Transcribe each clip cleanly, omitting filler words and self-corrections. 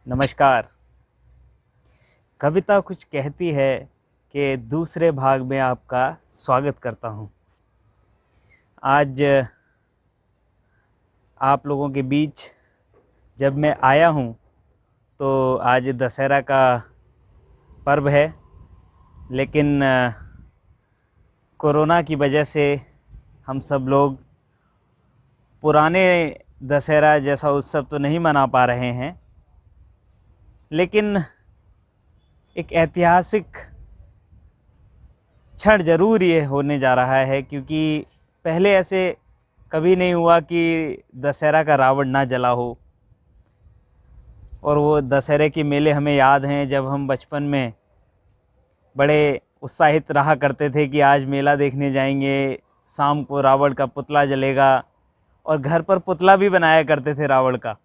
नमस्कार। कविता कुछ कहती है कि दूसरे भाग में आपका स्वागत करता हूँ। आज आप लोगों के बीच जब मैं आया हूँ तो आज दशहरा का पर्व है, लेकिन कोरोना की वजह से हम सब लोग पुराने दशहरा जैसा उत्सव तो नहीं मना पा रहे हैं, लेकिन एक ऐतिहासिक क्षण ज़रूर ये होने जा रहा है, क्योंकि पहले ऐसे कभी नहीं हुआ कि दशहरा का रावण ना जला हो। और वो दशहरे के मेले हमें याद हैं, जब हम बचपन में बड़े उत्साहित रहा करते थे कि आज मेला देखने जाएंगे, शाम को रावण का पुतला जलेगा, और घर पर पुतला भी बनाया करते थे रावण का।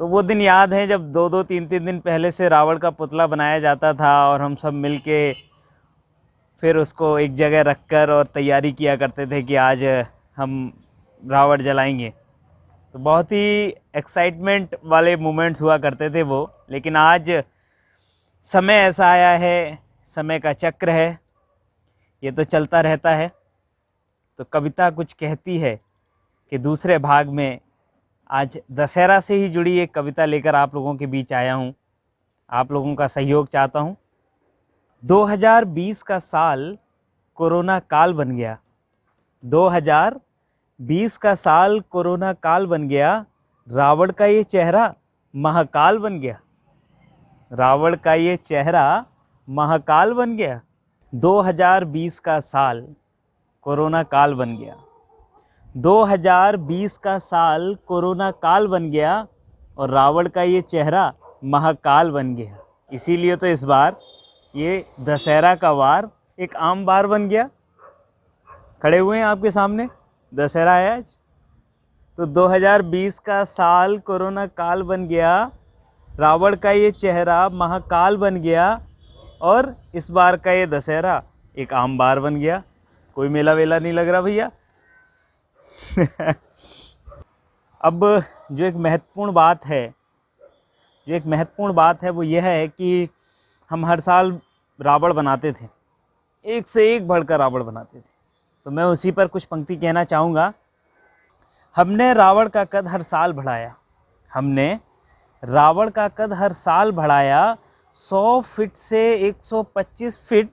तो वो दिन याद है जब 2-2, 3-3 दिन पहले से रावण का पुतला बनाया जाता था और हम सब मिलके फिर उसको एक जगह रखकर और तैयारी किया करते थे कि आज हम रावण जलाएंगे। तो बहुत ही एक्साइटमेंट वाले मोमेंट्स हुआ करते थे वो। लेकिन आज समय ऐसा आया है, समय का चक्र है, ये तो चलता रहता है। तो कविता कुछ कहती है कि दूसरे भाग में आज दशहरा से ही जुड़ी एक कविता लेकर आप लोगों के बीच आया हूँ। आप लोगों का सहयोग चाहता हूँ। 2020 का साल कोरोना काल बन गया। 2020 का साल कोरोना काल बन गया। रावण का ये चेहरा महाकाल बन गया। रावण का ये चेहरा महाकाल बन गया। 2020 का साल कोरोना काल बन गया। 2020 का साल कोरोना काल बन गया और रावण का ये चेहरा महाकाल बन गया। इसीलिए तो इस बार ये दशहरा का वार एक आम बार बन गया। खड़े हुए हैं आपके सामने, दशहरा है आज। तो 2020 का साल कोरोना काल बन गया, रावण का ये चेहरा महाकाल बन गया, और इस बार का ये दशहरा एक आम बार बन गया। कोई मेला वेला नहीं लग रहा भैया। अब जो एक महत्वपूर्ण बात है वो यह है कि हम हर साल रावण बनाते थे, एक से एक बढ़कर रावण बनाते थे। तो मैं उसी पर कुछ पंक्ति कहना चाहूँगा। हमने रावण का कद हर साल बढ़ाया। हमने रावण का कद हर साल बढ़ाया। 100 फीट से 125 फीट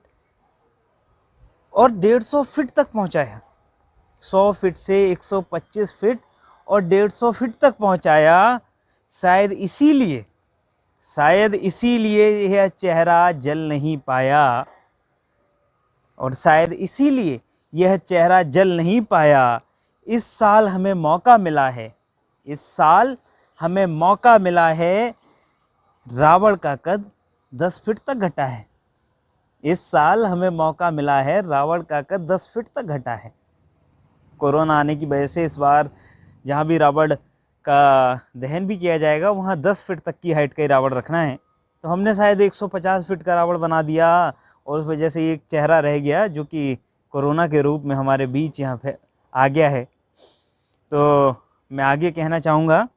और 150 फीट तक पहुँचाया। 100 फीट से 125 फीट और 150 फीट तक पहुँचाया। शायद इसीलिए यह चेहरा जल नहीं पाया। और शायद इसीलिए यह चेहरा जल नहीं पाया। इस साल हमें मौका मिला है। इस साल हमें मौका मिला है। रावण का कद 10 फीट तक घटा है। इस साल हमें मौका मिला है, रावण का कद 10 फीट तक घटा है। कोरोना आने की वजह से इस बार जहाँ भी रावण का दहन भी किया जाएगा वहाँ 10 फीट तक की हाइट का ही रावण रखना है। तो हमने शायद 150 फीट का रावण बना दिया, और उस वजह से एक चेहरा रह गया जो कि कोरोना के रूप में हमारे बीच यहाँ पे आ गया है। तो मैं आगे कहना चाहूँगा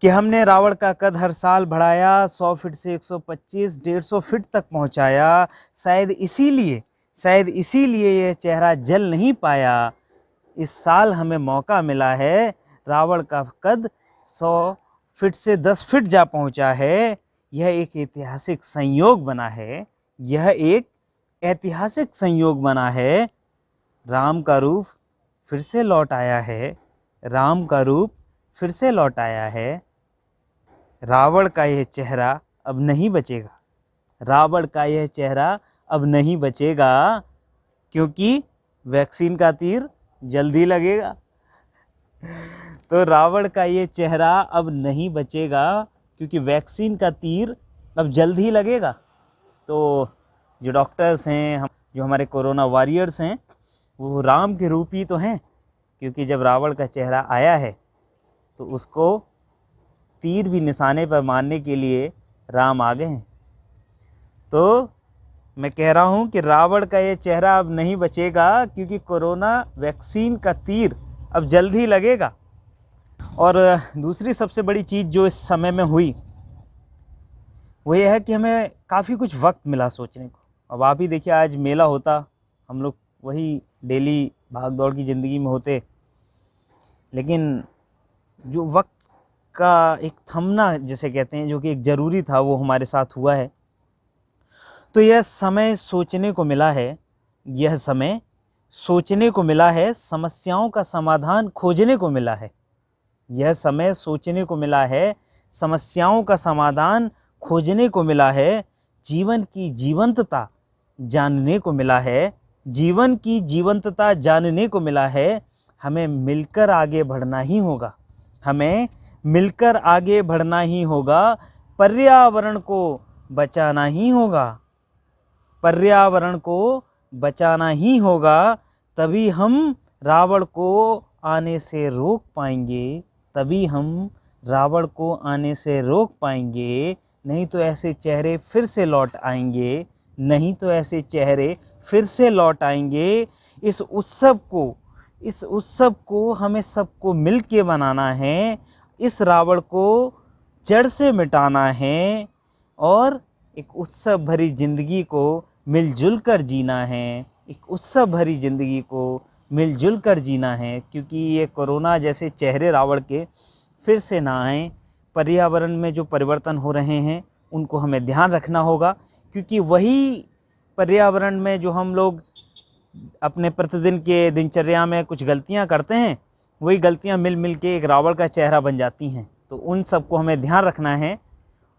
कि हमने रावण का कद हर साल बढ़ाया। 100 फीट से 125, 150 फीट तक पहुँचाया। शायद इसीलिए यह चेहरा जल नहीं पाया। इस साल हमें मौका मिला है। रावण का कद 100 फीट से 10 फीट जा पहुँचा है। यह एक ऐतिहासिक संयोग बना है। राम का रूप फिर से लौट आया है। रावण का यह चेहरा अब नहीं बचेगा। क्योंकि वैक्सीन का तीर जल्दी लगेगा। तो रावण का ये चेहरा अब नहीं बचेगा क्योंकि वैक्सीन का तीर अब जल्द ही लगेगा। तो जो डॉक्टर्स हैं, जो हमारे कोरोना वॉरियर्स हैं, वो राम के रूप ही तो हैं। क्योंकि जब रावण का चेहरा आया है तो उसको तीर भी निशाने पर मारने के लिए राम आ गए हैं। तो मैं कह रहा हूँ कि रावण का ये चेहरा अब नहीं बचेगा क्योंकि कोरोना वैक्सीन का तीर अब जल्द ही लगेगा। और दूसरी सबसे बड़ी चीज़ जो इस समय में हुई वो ये है कि हमें काफ़ी कुछ वक्त मिला सोचने को। अब आप ही देखिए, आज मेला होता, हम लोग वही डेली भाग दौड़ की ज़िंदगी में होते, लेकिन जो वक्त का एक थमना जिसे कहते हैं, जो कि एक ज़रूरी था, वो हमारे साथ हुआ है। तो यह समय सोचने को मिला है, यह समय सोचने को मिला है, समस्याओं का समाधान खोजने को मिला है। यह समय सोचने को मिला है, समस्याओं का समाधान खोजने को मिला है, जीवन की जीवंतता जानने को मिला है, जीवन की जीवंतता जानने को मिला है। हमें मिलकर आगे बढ़ना ही होगा, हमें मिलकर आगे बढ़ना ही होगा, पर्यावरण को बचाना ही होगा, पर्यावरण को बचाना ही होगा। तभी हम रावण को आने से रोक पाएंगे, तभी हम रावण को आने से रोक पाएंगे। नहीं तो ऐसे चेहरे फिर से लौट आएंगे, नहीं तो ऐसे चेहरे फिर से लौट आएंगे। इस उत्सव को हमें सबको मिल के मनाना है, इस रावण को जड़ से मिटाना है और एक उत्सव भरी ज़िंदगी को मिलजुल कर जीना है, एक उत्सव भरी ज़िंदगी को मिलजुल कर जीना है। क्योंकि ये कोरोना जैसे चेहरे रावण के फिर से ना आएँ। पर्यावरण में जो परिवर्तन हो रहे हैं उनको हमें ध्यान रखना होगा, क्योंकि वही पर्यावरण में जो हम लोग अपने प्रतिदिन के दिनचर्या में कुछ गलतियां करते हैं, वही गलतियां मिल मिल के एक रावण का चेहरा बन जाती हैं। तो उन सब को हमें ध्यान रखना है।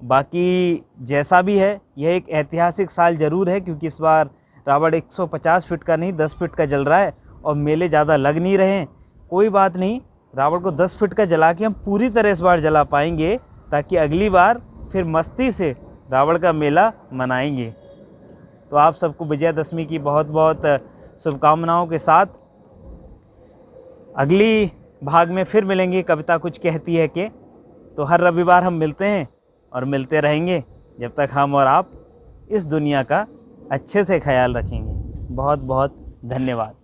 बाकी जैसा भी है, यह एक ऐतिहासिक साल ज़रूर है, क्योंकि इस बार रावण 150 फीट का नहीं 10 फीट का जल रहा है और मेले ज़्यादा लग नहीं रहे हैं। कोई बात नहीं, रावण को 10 फीट का जला के हम पूरी तरह इस बार जला पाएंगे, ताकि अगली बार फिर मस्ती से रावण का मेला मनाएंगे। तो आप सबको विजयादशमी की बहुत बहुत शुभकामनाओं के साथ अगली भाग में फिर मिलेंगे। कविता कुछ कहती है कि तो हर रविवार हम मिलते हैं और मिलते रहेंगे जब तक हम और आप इस दुनिया का अच्छे से ख्याल रखेंगे। बहुत बहुत धन्यवाद।